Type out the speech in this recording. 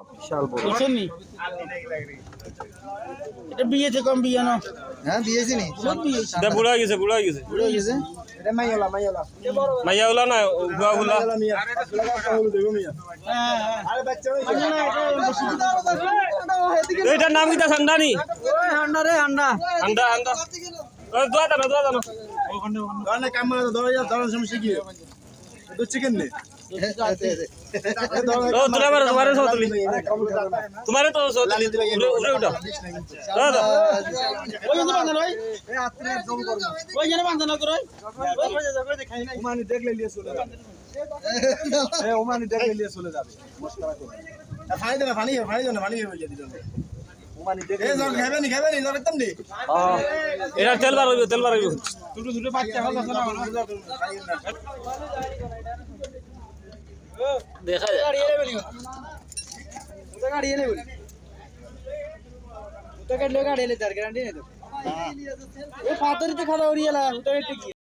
বিশাল বড়। বুঝছেন নি এটা বিয়েতে কম বিয়ে না হ্যাঁ দিয়েছি নি বহুত বিয়ে হয়েছে। এটা বুড়া হয়ে গেছে বুড়া হয়ে গেছে বুড়ো হয়ে গেছে। এটা মাইয়ালা মাইয়ালা মাইয়া গুলা না বুয়া গুলা মিয়া হলুদ দেবো মিয়া। হ্যাঁ হ্যাঁ আরে বাচ্চা হয়ে মানে না, এটা বেশি এইটার নাম কিটা ঠান্ডা নি ওই হান্ডা রে হান্ডা আন্ডা আন্ডা দোয়া জানো গানে ক্যামেরা ধরে যা ধরার সময় শিখিয়ে তো চিকেন নে ও তোমারে সৌতলি তোমারে তো সৌতলি উড়ে উঠা দাদা ওই যে বাঁধা নয় ওই যে বাঁধা না করে ওমানি দেখলে নিয়ে চলে যাবে ওমানি দেখলে নিয়ে চলে যাবে মস্করা করে ফানি দেনা ফানি ফানি হয়ে যায় দিজন ওমানি দেখলে এই জগ খাবে নি জগ একদম নি এটা তেল বার হইব ছোট ছোট বাচ্চা হল না দেখা যায় গাড়ি এলে বলি ওটা গাড়ি এলে বলি ওটা গাড়ি এলে তার গ্যারান্টি নেই তো ও ফাতরিতে খাওয়া উড়িয়ে এলা ওটা কি